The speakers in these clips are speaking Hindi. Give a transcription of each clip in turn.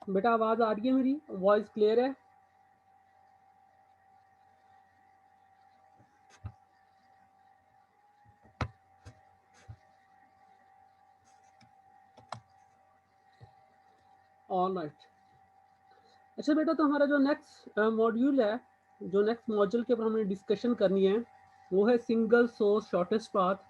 बेटा आवाज आ रही है, मेरी वॉइस क्लियर है? All right. अच्छा बेटा, तो हमारा जो नेक्स्ट मॉड्यूल है, जो नेक्स्ट मॉड्यूल के ऊपर हमने डिस्कशन करनी है, वो है सिंगल सोर्स शॉर्टेस्ट पाथ।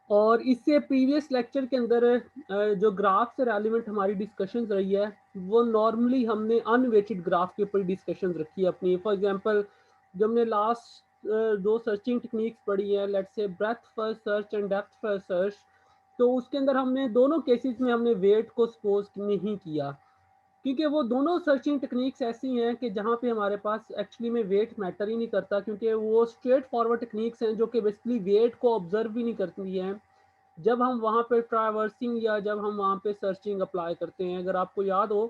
और इससे प्रीवियस लेक्चर के अंदर जो ग्राफ से रेलिवेंट हमारी डिस्कशन रही है, वो नॉर्मली हमने अनवेटेड ग्राफ के ऊपर डिस्कशन रखी है अपनी। फॉर एग्जांपल, जब हमने लास्ट दो सर्चिंग टेक्निक्स पढ़ी है, let's say breath first search and depth first search, तो उसके अंदर हमने दोनों केसेस में हमने वेट को सपोज नहीं किया, क्योंकि वो दोनों सर्चिंग टेक्निक्स ऐसी हैं कि जहाँ पे हमारे पास एक्चुअली में वेट मैटर ही नहीं करता, क्योंकि वो स्ट्रेट फॉरवर्ड टेक्निक्स हैं जो कि बेसिकली वेट को ऑब्जर्व भी नहीं करती हैं जब हम वहाँ पे ट्रैवर्सिंग या जब हम वहाँ पे सर्चिंग अप्लाई करते हैं। अगर आपको याद हो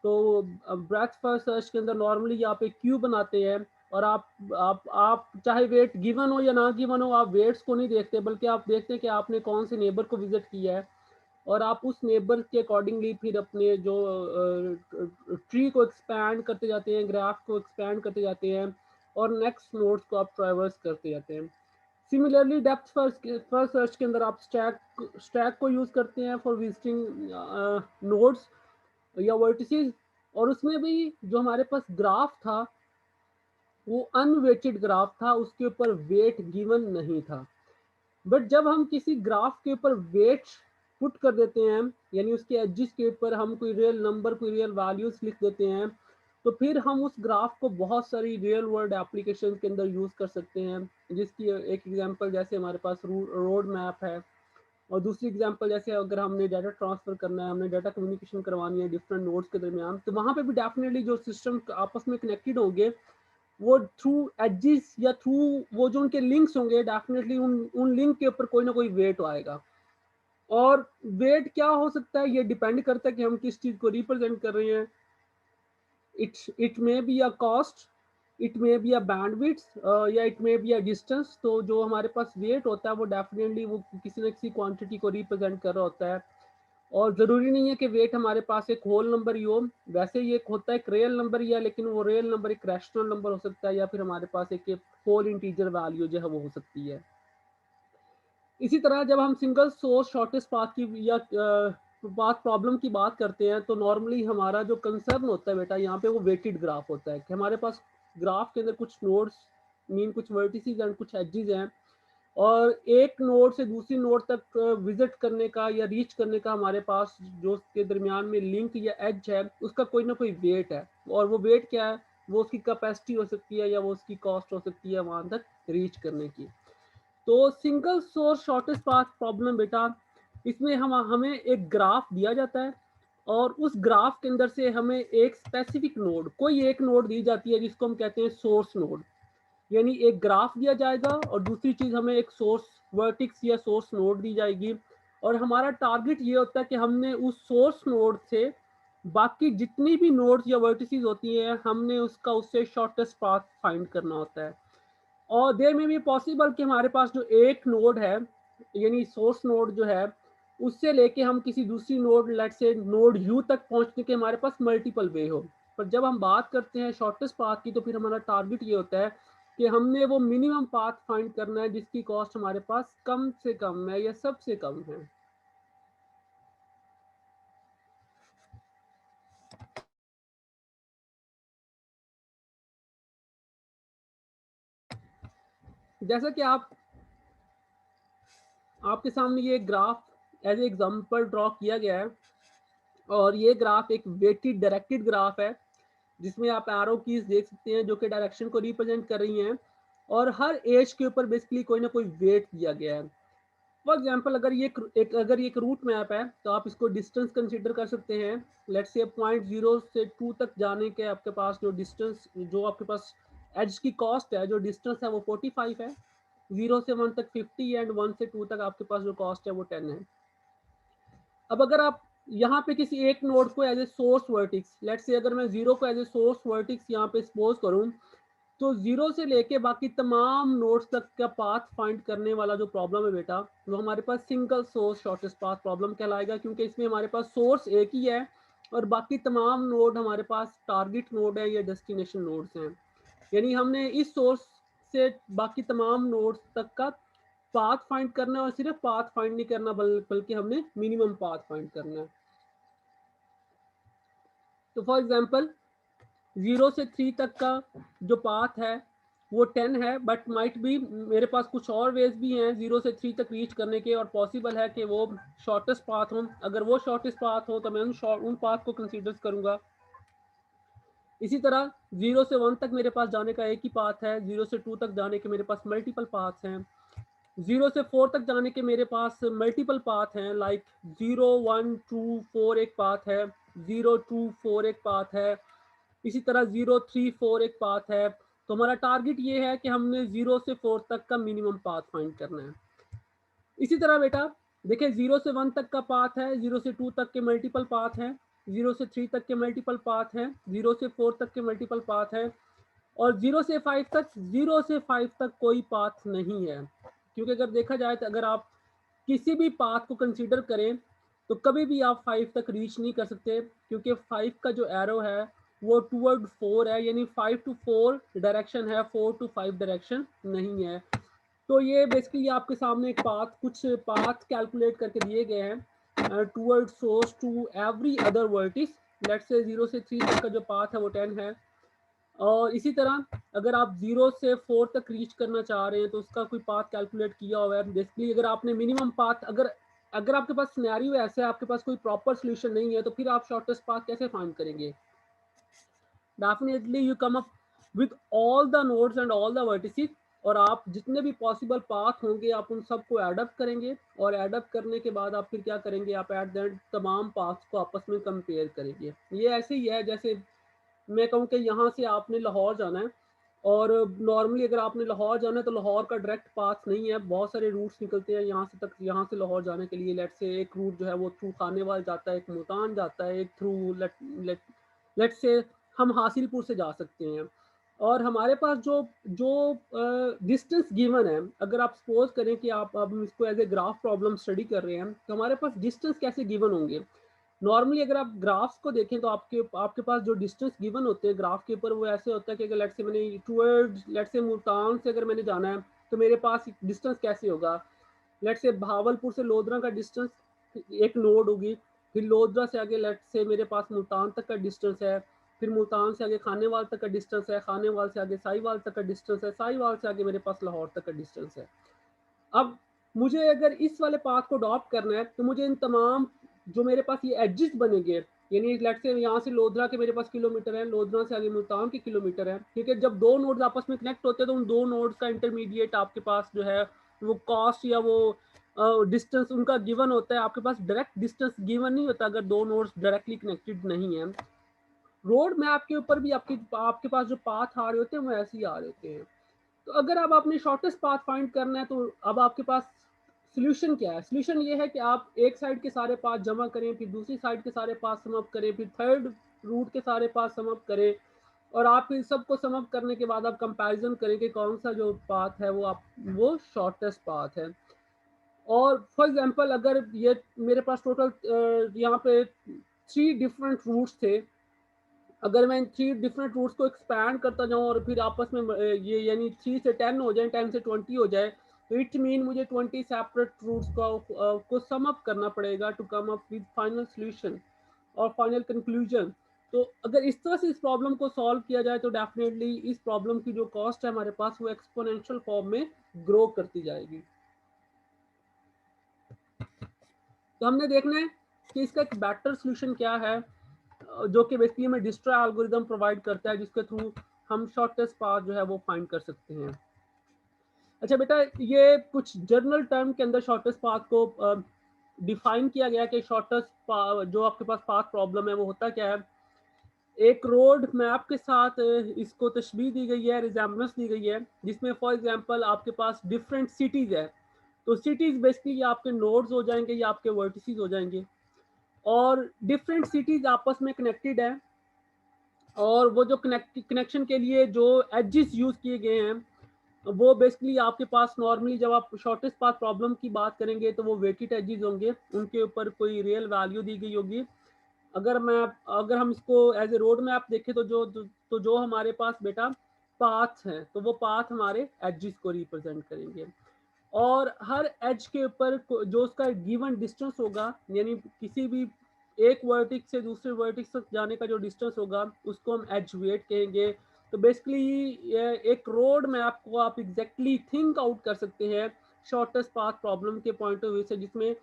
तो ब्रेथ फर्स्ट सर्च के अंदर नॉर्मली आप एक क्यू बनाते हैं, और आप चाहे वेट गिवन हो या ना गिवन हो, आप वेट्स को नहीं देखते, बल्कि आप देखते हैं कि आपने कौन से नेबर को विजिट किया है, और आप उस नेबर के अकॉर्डिंगली फिर अपने जो ट्री को एक्सपैंड करते जाते हैं, ग्राफ को एक्सपैंड करते जाते हैं, और नेक्स्ट नोड्स को आप ट्रैवर्स करते जाते हैं। सिमिलरली डेप्थ फर्स्ट सर्च के अंदर आप स्टैक को यूज करते हैं फॉर विजिटिंग नोड्स या वर्टिसेस, और उसमें भी जो हमारे पास ग्राफ था वो अनवेटेड ग्राफ था, उसके ऊपर वेट गिवन नहीं था। बट जब हम किसी ग्राफ के ऊपर वेट पुट कर देते हैं, यानी उसके एजिस के ऊपर हम कोई रियल नंबर, कोई रियल वैल्यूज लिख देते हैं, तो फिर हम उस ग्राफ को बहुत सारी रियल वर्ल्ड एप्लीकेशन के अंदर यूज कर सकते हैं। जिसकी एक एग्जांपल जैसे हमारे पास रोड मैप है, और दूसरी एग्जांपल जैसे अगर हमने डाटा ट्रांसफर करना है, हमने डाटा कम्युनिकेशन करवानी है डिफरेंट नोड्स के दरमियान, तो वहां पे भी डेफिनेटली जो सिस्टम आपस में कनेक्टेड होंगे, वो थ्रू एजिस या थ्रू वो जो उनके लिंक्स होंगे, डेफिनेटली उन लिंक के ऊपर कोई ना कोई वेट आएगा। और वेट क्या हो सकता है, ये डिपेंड करता है कि हम किस चीज को रिप्रेजेंट कर रहे हैं। It may be a cost, it may be a bandwidth, या it may be a distance. तो जो हमारे पास वेट होता है वो डेफिनेटली वो किसी न किसी क्वांटिटी को रिप्रेजेंट कर रहा होता है। और जरूरी नहीं है कि वेट हमारे पास एक होल नंबर ही हो, वैसे ये होता है एक रियल नंबर ही है, लेकिन वो रियल नंबर एक रैशनल नंबर हो सकता है, या फिर हमारे पास एक होल इंटीजर वैल्यू जो है वो हो सकती है। इसी तरह जब हम सिंगल सोर्स शॉर्टेस्ट पाथ की या पाथ प्रॉब्लम की बात करते हैं, तो नॉर्मली हमारा जो कंसर्न होता है बेटा यहाँ पे वो वेटेड ग्राफ होता है, कि हमारे पास ग्राफ के अंदर कुछ नोड्स मीन कुछ वर्टिसेस एंड कुछ एजेस हैं, और एक नोड से दूसरी नोड तक विजिट करने का या रीच करने का हमारे पास जो उसके दरमियान में लिंक या एज है, उसका कोई ना कोई वेट है। और वो वेट क्या है, वो उसकी कैपेसिटी हो सकती है या वो उसकी कॉस्ट हो सकती है वहां तक रीच करने की। तो single source shortest path problem बेटा, इसमें हमें एक ग्राफ दिया जाता है, और उस ग्राफ के अंदर से हमें एक स्पेसिफिक नोड, कोई एक नोड दी जाती है जिसको हम कहते हैं सोर्स नोड। यानी एक ग्राफ दिया जाएगा और दूसरी चीज हमें एक सोर्स वर्टिक्स या सोर्स नोड दी जाएगी, और हमारा टारगेट ये होता है कि हमने उस सोर्स नोड से बाकी जितनी भी नोड्स या वर्टिसेस होती हैं, हमने उसका उससे शॉर्टेस्ट पाथ फाइंड करना होता है। और देर में भी पॉसिबल कि हमारे पास जो एक नोड है, यानी सोर्स नोड जो है, उससे लेके हम किसी दूसरी नोड, लेट से नोड यू तक पहुंचने के हमारे पास मल्टीपल वे हो। पर जब हम बात करते हैं शॉर्टेस्ट पाथ की, तो फिर हमारा टारगेट ये होता है कि हमने वो मिनिमम पाथ फाइंड करना है जिसकी कॉस्ट हमारे पास कम से कम है या सबसे कम है। जैसा कि आपके सामने ये ग्राफ एज एग्जांपल ड्रॉ किया गया है, और ये ग्राफ एक वेटेड डायरेक्टेड ग्राफ है, जिसमें आप एरो कीज देख सकते हैं जो कि डायरेक्शन को रिप्रेजेंट कर रही हैं, और हर एज के ऊपर बेसिकली कोई ना कोई वेट दिया गया है। फॉर एग्जांपल, अगर ये एक रूट मैप है, तो आप इसको डिस्टेंस कंसीडर कर सकते हैं। लेट्स से पॉइंट 0 से 2 तक जाने के आपके पास जो डिस्टेंस, जो आपके पास एज की कॉस्ट है, जो डिस्टेंस है वो 45 है। 0 से 1 तक 50 एंड 1 से 2 तक आपके पास जो कॉस्ट है वो 10 है। अब अगर आप यहाँ पे किसी एक नोड को as a source vertex, let's say अगर मैं जीरो को एज ए सोर्स वर्टिक्स यहाँ पे सपोज करूँ, तो जीरो से लेके बाकी तमाम नोड्स तक का पाथ फाइंड करने वाला जो प्रॉब्लम है बेटा, वो हमारे पास single source shortest path problem कहलाएगा, क्योंकि इसमें हमारे पास सोर्स एक ही है, और बाकी तमाम नोड हमारे पास टारगेट नोड है या डेस्टिनेशन नोड्स हैं। यानी हमने इस सोर्स से बाकी तमाम नोड्स तक का पाथ फाइंड करना है और सिर्फ पाथ फाइंड नहीं करना बल्कि हमने मिनिमम पाथ फाइंड करना है। तो फॉर एग्जांपल 0 से 3 तक का जो पाथ है वो 10 है, बट माइट बी मेरे पास कुछ और वेज भी हैं 0 से 3 तक रीच करने के, और पॉसिबल है कि वो शॉर्टेस्ट पाथ हो। अगर वो शॉर्टेस्ट पाथ हो तो मैं उन पाथ को कंसीडर करूंगा। इसी तरह 0 से 1 तक मेरे पास जाने का एक ही पाथ है, 0 से 2 तक जाने के मेरे पास मल्टीपल पाथ हैं, 0 से 4 तक जाने के मेरे पास मल्टीपल पाथ हैं, लाइक 0 1 2 4 एक पाथ है, 0 2 4 एक पाथ है, इसी तरह 0 3 4 एक पाथ है। तो हमारा टारगेट ये है कि हमने 0 से 4 तक का मिनिमम पाथ फाइंड करना है। इसी तरह बेटा देखिए 0 से 1 तक का पाथ है, 0 से 2 तक के मल्टीपल पाथ हैं, 0 से 3 तक के मल्टीपल पाथ हैं, 0 से 4 तक के मल्टीपल पाथ है, और 0 से 5 तक कोई पाथ नहीं है। क्योंकि अगर देखा जाए तो अगर आप किसी भी पाथ को कंसीडर करें तो कभी भी आप 5 तक रीच नहीं कर सकते, क्योंकि 5 का जो एरो है वो टूवर्ड 4 है, यानी 5 to 4 डायरेक्शन है, 4 to 5 डायरेक्शन नहीं है। तो ये बेसिकली आपके सामने एक कुछ पाथ कैलकुलेट करके दिए गए हैं toward source to every other vertex. Let's say 0 से 3 तक का जो पाथ है वो 10 है, और इसी तरह अगर आप 0 से 4 तक रीच करना चाह रहे हैं तो उसका कोई पाथ कैलकुलेट किया हुआ है। बेसिकली अगर आपने मिनिमम पाथ अगर आपके पास सिनेरियो ऐसा है, आपके पास कोई प्रॉपर सोल्यूशन नहीं है, तो फिर आप शॉर्टेस्ट पाथ कैसे फाइंड करेंगे? Definitely you come up with all the nodes and all the vertices, और आप जितने भी पॉसिबल पाथ होंगे आप उन सबको एडअप करेंगे, और एडअप करने के बाद आप फिर क्या करेंगे, आप एट द तमाम पाथ्स को आपस में कंपेयर करेंगे। ये ऐसे ही है जैसे मैं कहूँ कि यहाँ से आपने लाहौर जाना है, और नॉर्मली अगर आपने लाहौर जाना है तो लाहौर का डायरेक्ट पाथ नहीं है, बहुत सारे रूट्स निकलते हैं यहाँ से लाहौर जाने के लिए। लेट से एक रूट जो है वो थ्रू खानेवाल जाता है, एक मुल्तान जाता है, एक थ्रू लेट से हम हासिलपुर से जा सकते हैं। और हमारे पास जो जो डिस्टेंस गिवन है, अगर आप सपोज करें कि आप अब इसको as a graph problem study कर रहे हैं, तो हमारे पास डिस्टेंस कैसे गिवन होंगे? नॉर्मली अगर आप ग्राफ्स को देखें तो आपके पास जो डिस्टेंस गिवन होते हैं ग्राफ के ऊपर, वो ऐसे होता है कि अगर लेट्स से मैंने टूवर्ड्स लेट्स से मुल्तान से अगर मैंने जाना है तो मेरे पास डिस्टेंस कैसे होगा? लेट्स से भावलपुर से लोधरा का डिस्टेंस एक नोड होगी, फिर लोधरा से आगे लेट्स से मेरे पास मुल्तान तक का डिस्टेंस है, फिर मुल्तान से आगे खानेवाल तक का डिस्टेंस है, खानेवाल से आगे साहिवाल तक का डिस्टेंस है, साहिवाल से आगे मेरे पास लाहौर तक का डिस्टेंस है। अब मुझे अगर इस वाले पाथ को अडॉप्ट करना है तो मुझे इन तमाम जो मेरे पास ये एडजस्ट बनेंगे, यानी लेट्स से यहाँ से लोधरा के मेरे पास किलोमीटर है, लोधरा से आगे मुल्तान के किलोमीटर है, ठीक है। जब दो नोड्स आपस में कनेक्ट होते हैं तो उन दो नोड्स का इंटरमीडिएट आपके पास जो है वो कॉस्ट या वो डिस्टेंस उनका गिवन होता है। आपके पास डायरेक्ट डिस्टेंस गिवन नहीं होता अगर दो नोड्स डायरेक्टली कनेक्टेड नहीं है। रोड मैप के ऊपर भी आपके पास जो पाथ आ रहे होते हैं वो ऐसे ही आ रहे होते हैं। तो अगर अब आपने शॉर्टेस्ट पाथ फाइंड करना है तो अब आपके पास सोल्यूशन क्या है? सोल्यूशन ये है कि आप एक साइड के सारे पाथ जमा करें, फिर दूसरी साइड के सारे पाथ सम अप करें, फिर थर्ड रूट के सारे पाथ सम अप करें, और आप इन सबको सम अप करने के बाद आप कंपैरिजन करें कि कौन सा जो पाथ है वो शॉर्टेस्ट पाथ है। और फॉर एग्जांपल अगर ये मेरे पास टोटल यहाँ पे 3 डिफरेंट रूट्स थे, अगर मैं इन 3 डिफरेंट रूट्स को एक्सपैंड करता जाऊं और फिर आपस में ये यानी 3 से 10 हो जाए, 10 से 20 हो जाए, तो इट मीन मुझे 20 सेपरेट रूट्स को सम अप करना पड़ेगा to come up with final solution और फाइनल कंक्लूजन। तो अगर इस तरह से इस प्रॉब्लम को सॉल्व किया जाए तो डेफिनेटली इस प्रॉब्लम की जो कॉस्ट है हमारे पास वो एक्सपोनेंशियल फॉर्म में ग्रो करती जाएगी। तो हमने देखना है कि इसका एक बेटर सोल्यूशन क्या है, जो कि बेसिकली हमें डिस्ट्रॉय एल्गोरिदम प्रोवाइड करता है, जिसके थ्रू हम शॉर्टेस्ट पाथ जो है वो फाइंड कर सकते हैं। अच्छा बेटा, ये कुछ जर्नल टर्म के अंदर शॉर्टेस्ट पाथ को डिफाइन किया गया कि शॉर्टेस्ट जो आपके पास पाथ प्रॉब्लम है वो होता क्या है। एक रोड मैप के साथ इसको तशबीह दी गई है, रिजेम्बलेंस दी गई है, जिसमें फॉर एग्जांपल आपके पास डिफरेंट सिटीज है। तो सिटीज बेसिकली आपके नोड्स हो जाएंगे या आपके वर्टिसेस हो जाएंगे, और डिफरेंट सिटीज आपस में कनेक्टेड है, और वो जो कनेक्शन के लिए जो एजेस यूज किए गए हैं वो बेसिकली आपके पास नॉर्मली जब आप शॉर्टेस्ट पाथ प्रॉब्लम की बात करेंगे तो वो वेटेड एजेस होंगे, उनके ऊपर कोई रियल वैल्यू दी गई होगी। अगर हम इसको एज ए रोड मैप देखें तो जो हमारे पास बेटा पाथ हैं, तो वो पाथ हमारे एजेस को रिप्रेजेंट करेंगे। और हर एज के ऊपर जो उसका गिवन डिस्टेंस होगा, यानी किसी भी एक वर्टिक्स से दूसरे वर्टिक्स तक जाने का जो डिस्टेंस होगा उसको हम एज वेट कहेंगे। तो बेसिकली एक रोड मैप को आप एग्जैक्टली थिंक आउट कर सकते हैं शॉर्टेस्ट पाथ प्रॉब्लम के पॉइंट ऑफ व्यू से, जिसमें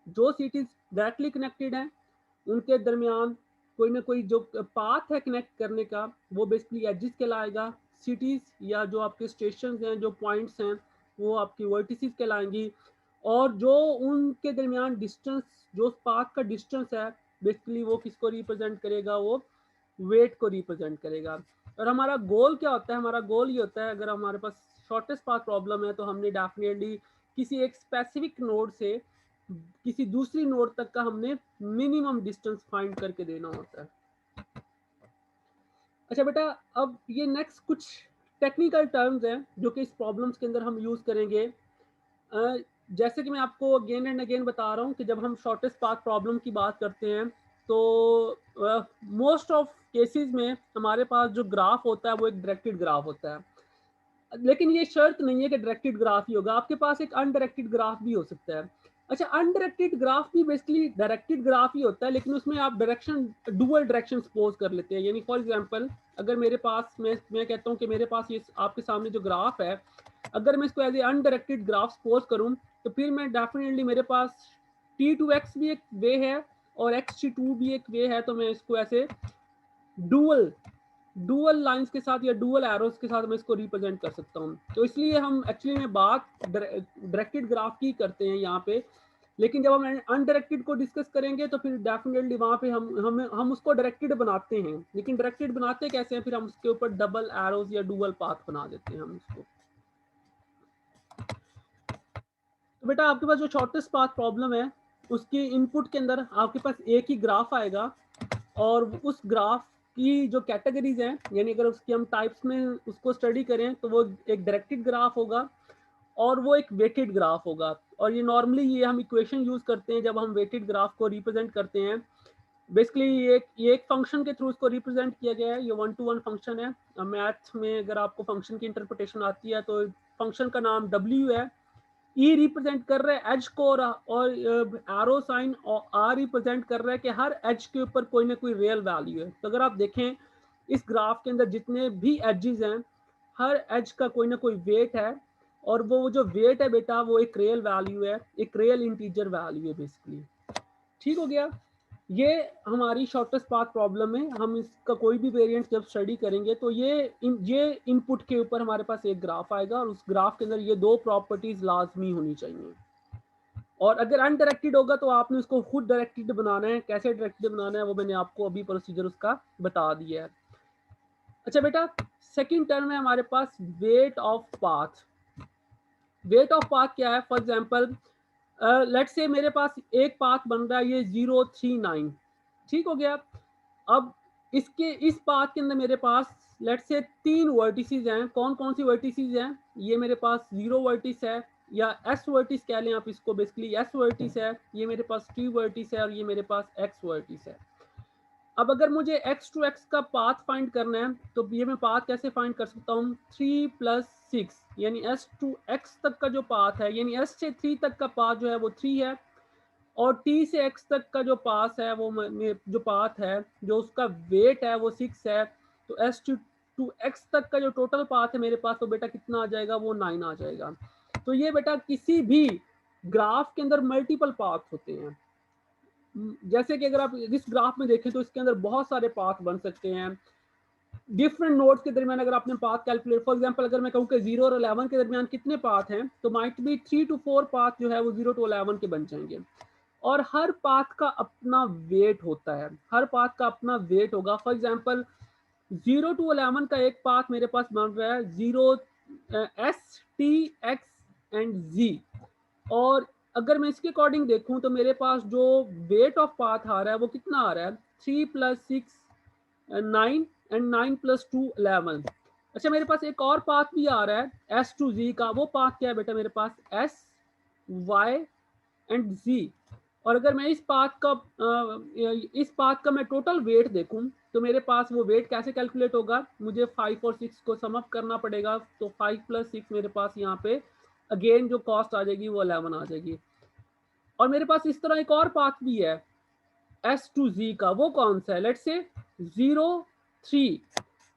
जो सिटीज डायरेक्टली कनेक्टेड हैं उनके दरमियान कोई ना कोई जो पाथ है कनेक्ट करने का, वो बेसिकली एजिस कहलाएगा। सिटीज या जो आपके स्टेशन हैं, जो पॉइंट्स हैं, वो आपकी वर्टिसेस कहलाएंगी। और जो उनके दरमियान डिस्टेंस, जो पाथ का डिस्टेंस है, बेसिकली वो किसको रिप्रेजेंट करेगा, वो वेट को रिप्रेजेंट करेगा। और हमारा गोल क्या होता है, हमारा गोल ये होता है, अगर हमारे पास शॉर्टेस्ट पाथ प्रॉब्लम है तो हमने डेफिनेटली किसी एक स्पेसिफिक नोड से किसी दूसरी नोड तक का हमने मिनिमम डिस्टेंस फाइंड करके देना होता है। अच्छा बेटा, अब ये नेक्स्ट कुछ टेक्निकल टर्म्स हैं जो कि इस प्रॉब्लम्स के अंदर हम यूज करेंगे। जैसे कि मैं आपको अगेन एंड अगेन बता रहा हूँ कि जब हम शॉर्टेस्ट पाथ प्रॉब्लम की बात करते हैं तो मोस्ट ऑफ केसेस में हमारे पास जो ग्राफ होता है वो एक डायरेक्टेड ग्राफ होता है। लेकिन ये शर्त नहीं है कि डायरेक्टेड ग्राफ ही होगा, आपके पास एक अनडायरेक्टेड ग्राफ भी हो सकता है। अच्छा, अनडायरेक्टेड ग्राफ भी बेसिकली डायरेक्टेड ग्राफ ही होता है, लेकिन उसमें आप डायरेक्शन डुअल डायरेक्शन सपोज कर लेते हैं। यानी फॉर एग्जांपल, अगर मेरे पास मैं कहता हूँ कि मेरे पास ये आपके सामने जो ग्राफ है, अगर मैं इसको as a undirected graph suppose करूँ तो फिर मैं डेफिनेटली मेरे पास t2x भी एक वे है और x2 भी एक वे है, तो मैं इसको ऐसे डुअल लाइंस के साथ या डुअल एरोस के साथ मैं इसको रिप्रेजेंट कर सकता हूँ। तो इसलिए हम एक्चुअली में बात डायरेक्टेड ग्राफ की करते हैं यहाँ पे, लेकिन जब हम अनडायरेक्टेड को डिस्कस करेंगे तो फिर डेफिनेटली वहाँ पे हम उसको डायरेक्टेड बनाते हैं। लेकिन डायरेक्टेड बनाते कैसे हैं, फिर हम उसके ऊपर डबल एरोस या डुअल पाथ बना देते हैं हम उसको। तो बेटा, आपके पास जो शॉर्टेस्ट पाथ प्रॉब्लम है उसकी इनपुट के अंदर आपके पास एक ही ग्राफ आएगा, और उस ग्राफ की जो कैटेगरीज हैं, यानी अगर उसकी हम टाइप्स में उसको स्टडी करें तो वो एक डायरेक्टेड ग्राफ होगा और वो एक वेटेड ग्राफ होगा। और ये नॉर्मली ये हम इक्वेशन यूज करते हैं जब हम वेटेड ग्राफ को रिप्रेजेंट करते हैं। बेसिकली ये एक फंक्शन के थ्रू इसको रिप्रेजेंट किया गया है। ये 1-to-1 फंक्शन है। मैथ में अगर आपको फंक्शन की इंटरप्रिटेशन आती है तो फंक्शन का नाम w है, ई रिप्रेजेंट कर रहा है एज को, और एरो साइन और आर रिप्रेजेंट कर रहा है कि हर एज के ऊपर कोई ना कोई रियल वैल्यू है। तो अगर आप देखें इस ग्राफ के अंदर जितने भी एजेस हैं, हर एज का कोई ना कोई वेट है, और वो जो वेट है बेटा वो एक रियल वैल्यू है, एक रियल इंटीजर वैल्यू है बेसिकली। ठीक हो गया। ये हमारी शॉर्टेस्ट पाथ प्रॉब्लम है। हम इसका कोई भी वेरिएंट जब स्टडी करेंगे तो ये इनपुट के ऊपर हमारे पास एक ग्राफ आएगा, और उस ग्राफ के अंदर ये दो प्रॉपर्टीज लाजमी होनी चाहिए। और अगर अनडायरेक्टेड होगा तो आपने उसको खुद डायरेक्टेड बनाना है। कैसे डायरेक्टेड बनाना है वो मैंने आपको अभी प्रोसीजर उसका बता दिया है। अच्छा बेटा, सेकंड टर्म है हमारे पास weight of path. Weight of path क्या है? फॉर एग्जांपल, लेट्स से मेरे पास एक पाथ बन रहा है ये 039। ठीक हो गया। अब इस पाथ के अंदर मेरे पास लेट्स से 3 वर्टिसेस हैं। कौन कौन सी वर्टिसेस हैं? ये मेरे पास 0 वर्टिस है, या एस वर्टिस कह लें आप इसको, बेसिकली एस वर्टिस है, ये मेरे पास टी वर्टिस है, और ये मेरे पास एक्स वर्टिस है। अब अगर मुझे x टू x का पाथ फाइंड करना है तो ये मैं पाथ कैसे फाइंड कर सकता हूँ? 3 + 6, यानी s टू x तक का जो पाथ है, यानी s से 3 तक का पाथ जो है वो 3 है, और t से x तक का जो पाथ है वो जो पाथ है जो उसका वेट है वो 6 है। तो s टू x तक का जो टोटल पाथ है मेरे पास, तो बेटा कितना आ जाएगा? वो 9 आ जाएगा। तो ये बेटा किसी भी ग्राफ के अंदर मल्टीपल पाथ होते हैं। जैसे कि अगर आप इस ग्राफ में देखें तो इसके अंदर बहुत सारे पाथ बन सकते हैं। डिफरेंट नोड्स के दरमियान अगर आपने पाथ कैलकुलेट, फॉर एग्जांपल अगर मैं कहूँ कि 0 और 11 के दरमियान कितने पाथ हैं, तो माइट बी 3 to 4 पाथ जो है वो 0 to 11 के बन जाएंगे। और हर पाथ का अपना वेट होता है, हर पाथ का अपना वेट होगा। फॉर एग्जांपल 0 to 11 का एक पाथ मेरे पास बन रहा है 0 S T X and Z, और अगर मैं इसके अकॉर्डिंग देखूं तो मेरे पास जो वेट ऑफ पाथ आ रहा है वो कितना आ रहा है? 3 + 6 9 एंड 9 + 2 11। अच्छा, मेरे पास एक और पाथ भी आ रहा है S to Z का। वो पाथ क्या है बेटा? मेरे पास S Y एंड Z। और अगर मैं इस पाथ का मैं टोटल वेट देखूं तो मेरे पास वो वेट कैसे कैलकुलेट होगा, मुझे 5 और 6 को सम अप करना पड़ेगा। तो 5 + 6 मेरे पास यहाँ पे अगेन जो कॉस्ट आ जाएगी वो 11 आ जाएगी। और मेरे पास इस तरह एक और पाथ भी है S to Z का, वो कौन सा है, लेट्स से 0 3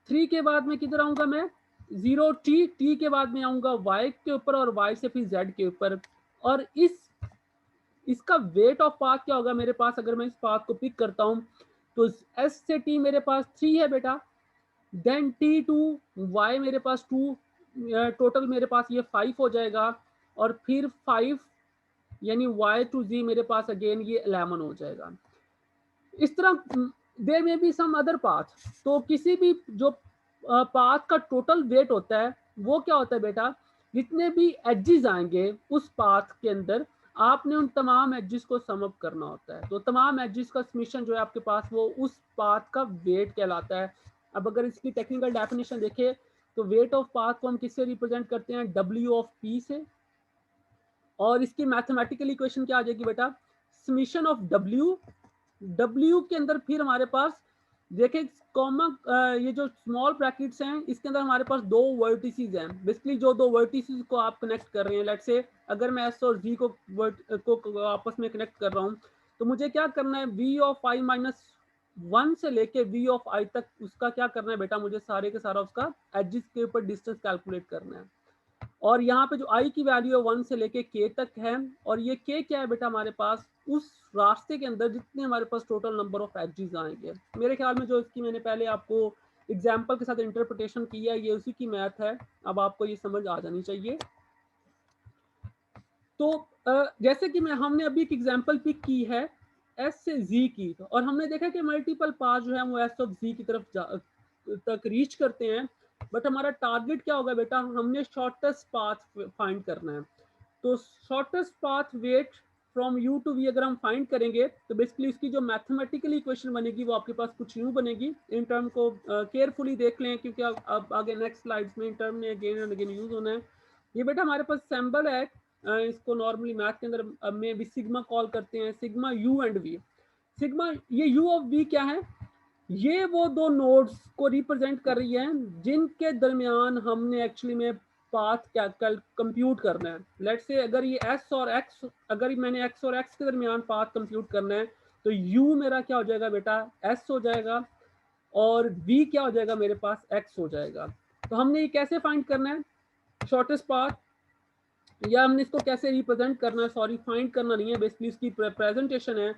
3 के बाद में किधर आऊंगा मैं, 0 T के बाद में आऊंगा Y के ऊपर और Y से फिर Z के ऊपर। और इसका वेट ऑफ पाथ क्या होगा मेरे पास, अगर मैं इस पाथ को पिक करता हूं तो S से T मेरे पास 3 है बेटा, देन T to Y मेरे पास 2, टोटल मेरे पास ये 5 हो जाएगा। और फिर 5 यानी Y to Z मेरे पास अगेन ये 11 हो जाएगा। इस तरह देयर में भी सम अदर पाथ। तो किसी भी जो पाथ का टोटल वेट होता है वो क्या होता है बेटा, जितने भी एजेस आएंगे उस पाथ के अंदर आपने उन तमाम एजेस को सम अप करना होता है। तो तमाम एजेस का समेशन जो है आपके पास वो उस पाथ का वेट कहलाता है। अब अगर इसकी टेक्निकल डेफिनेशन देखें तो वेट ऑफ पाथ को हम किससे रिप्रेजेंट करते हैं, W ऑफ P से। और इसकी मैथमेटिकल इक्वेशन क्या आ जाएगी बेटा, समेशन ऑफ W के अंदर फिर हमारे पास देखिए कॉमा, ये जो स्मॉल ब्रैकेट्स हैं इसके अंदर हमारे पास दो वर्टिसेस हैं। बेसिकली जो दो वर्टिसेस को आप कनेक्ट कर रहे हैं, लेट्स से अगर मैं S और Z को आपस में कनेक्ट कर रहा हूं तो मुझे क्या करना है, V ऑफ I - 1 से लेके V ऑफ I तक उसका क्या करना है बेटा, मुझे सारे के सारा उसका एजेस के ऊपर डिस्टेंस कैलकुलेट करना है। और यहाँ पे जो I की वैल्यू है 1 से लेके K तक है। और ये K क्या है बेटा, हमारे पास उस रास्ते के अंदर जितने हमारे पास टोटल नंबर ऑफ एजेस आएंगे। मेरे ख्याल में जो इसकी मैंने पहले आपको एग्जाम्पल के साथ इंटरप्रिटेशन किया है ये उसी की मैथ है, अब आपको ये समझ आ जानी चाहिए। तो जैसे कि हमने अभी एक एग्जाम्पल पिक की है S से Z की, और हमने देखा कि मल्टीपल पाथ जो है वो S ऑफ Z की तरफ तक रीच करते हैं। बट हमारा टारगेट क्या होगा बेटा, हमने शॉर्टेस्ट पाथ फाइंड करना है। तो shortest path weight from U to V अगर हम फाइंड करेंगे तो बेसिकली इसकी जो मैथमेटिकल इक्वेशन बनेगी वो आपके पास कुछ यूं बनेगी। इन टर्म को केयरफुली देख लें क्योंकि अब आगे नेक्स्ट स्लाइड्स में इन टर्म में अगेन एंड अगेन यूज होना है। ये बेटा हमारे पास सिंबल है, इसको नॉर्मली मैथ के अंदर में भी सिग्मा कॉल करते हैं, sigma U and V। Sigma ये U ऑफ V क्या है, ये वो दो नोड्स को रिप्रेजेंट कर रही है जिनके दरमियान हमने एक्चुअली में पाथ क्या कंप्यूट करना है। लेट्स से अगर ये S और X, अगर मैंने X और X के दरमियान पाथ कंप्यूट करना है तो U मेरा क्या हो जाएगा बेटा, S हो जाएगा, और V क्या हो जाएगा मेरे पास, X हो जाएगा। तो हमने ये कैसे फाइंड करना है शॉर्टेस्ट पाथ, या हमने इसको कैसे रिप्रेजेंट करना है, सॉरी फाइंड करना नहीं है, बेसिकली इसकी प्रेजेंटेशन है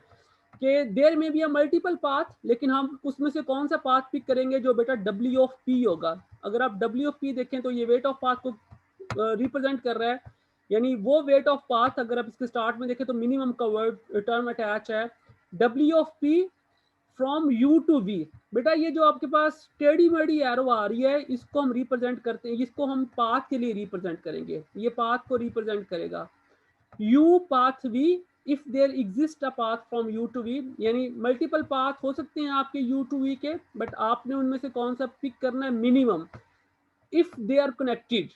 कि देयर में भी मल्टीपल पाथ, लेकिन हम उसमें से कौन सा पाथ पिक करेंगे जो बेटा W ऑफ P होगा। अगर आप W ऑफ P देखें तो ये वेट ऑफ पाथ को रिप्रेजेंट कर रहा है, यानी वो वेट ऑफ पाथ अगर आप इसके स्टार्ट में देखें तो मिनिमम का वर्ड टर्म अटैच है, W of P from U to V। बेटा ये जो आपके पास टेढ़ी मेढ़ी एरो आ रही है इसको हम रिप्रेजेंट करते हैं, इसको हम पाथ के लिए रिप्रेजेंट करेंगे, ये पाथ को रिप्रेजेंट करेगा। U path V if there exists a path from U to V, यानी मल्टीपल पाथ हो सकते हैं आपके U to V के, बट आपने उनमें से कौन सा पिक करना है, minimum, if they are connected.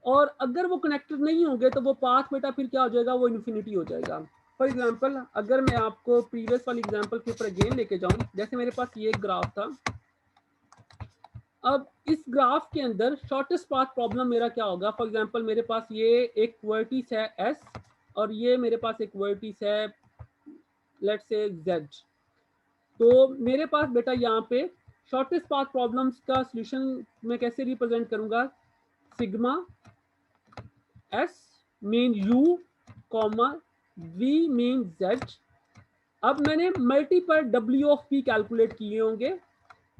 और अगर वो कनेक्टेड नहीं होंगे तो वो पाथ बेटा फिर क्या हो जाएगा, वो इन्फिनिटी हो जाएगा। फॉर एग्जाम्पल अगर मैं आपको प्रीवियस वाली एग्जाम्पल के ऊपर अगेन लेके जाऊं, जैसे मेरे पास ये ग्राफ था, अब इस ग्राफ के अंदर शॉर्टेस्ट पाथ प्रॉब्लम मेरा क्या होगा, फॉर एग्जांपल मेरे पास ये एक वर्टिस है S और ये मेरे पास एक वर्टिस है लेट्स से Z। तो मेरे पास बेटा यहाँ पे शॉर्टेस्ट पाथ प्रॉब्लम्स का सॉल्यूशन मैं कैसे रिप्रेजेंट करूंगा, sigma S mean U comma V mean Z। अब मैंने multiple W of P calculate किए होंगे।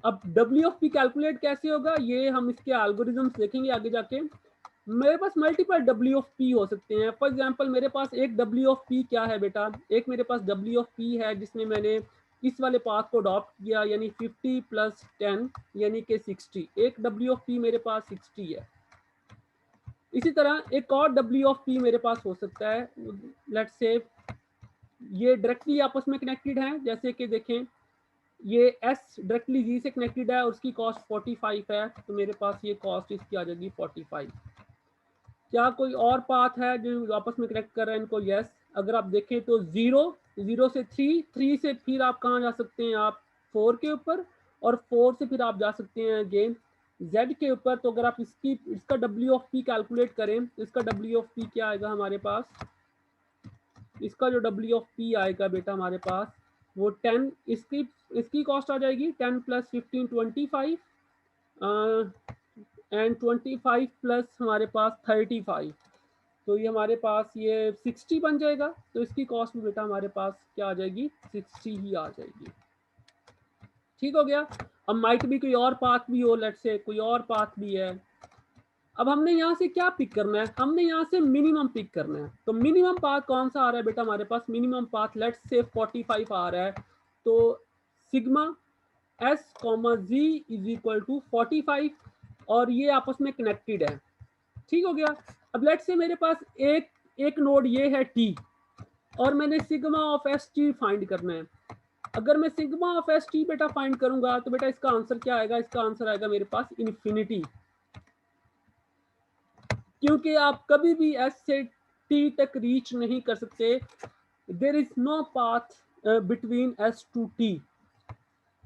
अब W ऑफ P कैलकुलेट कैसे होगा ये हम इसके एल्गोरिथम्स देखेंगे आगे जाके। मेरे पास मल्टीपल W ऑफ P हो सकते हैं। फॉर एग्जांपल मेरे पास एक W ऑफ P क्या है बेटा, एक मेरे पास W ऑफ P है जिसमें मैंने इस वाले पाथ को अडॉप्ट किया, यानी 50 + 10 यानी कि 60। एक W ऑफ P मेरे पास 60 है। इसी तरह एक और W ऑफ P मेरे पास हो सकता है, लेट्स से ये डायरेक्टली आपस में कनेक्टेड हैं, जैसे कि देखें ये S डायरेक्टली G से कनेक्टेड है और उसकी कॉस्ट 45 है, तो मेरे पास ये कॉस्ट इसकी आ जाएगी 45। क्या कोई और पाथ है जो आपस में कनेक्ट कर रहे हैं इनको, यस। अगर आप देखें तो 0, 0 से 3, 3 से फिर आप कहाँ जा सकते हैं, आप 4 के ऊपर, और 4 से फिर आप जा सकते हैं अगेन Z के ऊपर। तो अगर आप इसका W ऑफ P कैलकुलेट करें तो इसका W ऑफ P क्या आएगा हमारे पास, इसका जो W ऑफ P आएगा बेटा हमारे पास वो 10, इसकी कॉस्ट आ जाएगी 10 प्लस 15 25 एंड 25 प्लस हमारे पास 35, तो ये हमारे पास ये 60 बन जाएगा। तो इसकी कॉस्ट भी बेटा हमारे पास क्या आ जाएगी, 60 ही आ जाएगी। ठीक हो गया। अब माइट भी कोई और पाथ भी हो, लेट्स से कोई और पाथ भी है। अब हमने यहाँ से क्या पिक करना है, हमने यहाँ से मिनिमम पिक करना है। तो मिनिमम पाथ कौन सा आ रहा है बेटा हमारे पास, मिनिमम पाथ लेट्स से 45 आ रहा है। तो sigma S comma G is equal to 45, और ये आपस में कनेक्टेड है। ठीक हो गया। अब लेट्स से मेरे पास एक नोड ये है टी, और मैंने sigma of S T find करना है। अगर मैं सिग्मा ऑफ एस टी बेटा फाइंड करूंगा तो बेटा इसका आंसर क्या आएगा, इसका आंसर आएगा मेरे पास इन्फिनिटी, क्योंकि आप कभी भी एस से टी तक रीच नहीं कर सकते। There is no path between S to T.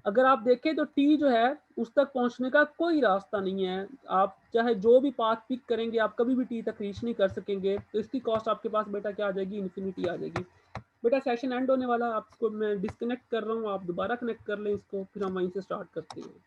अगर आप देखें तो टी जो है उस तक पहुंचने का कोई रास्ता नहीं है। आप चाहे जो भी पाथ पिक करेंगे आप कभी भी टी तक रीच नहीं कर सकेंगे। तो इसकी कॉस्ट आपके पास बेटा क्या आ जाएगी, इन्फिनिटी आ जाएगी। बेटा सेशन एंड होने वाला, आपको मैं डिस्कनेक्ट कर रहा हूँ, आप दोबारा कनेक्ट कर लें इसको, फिर हम वहीं से स्टार्ट करते हैं।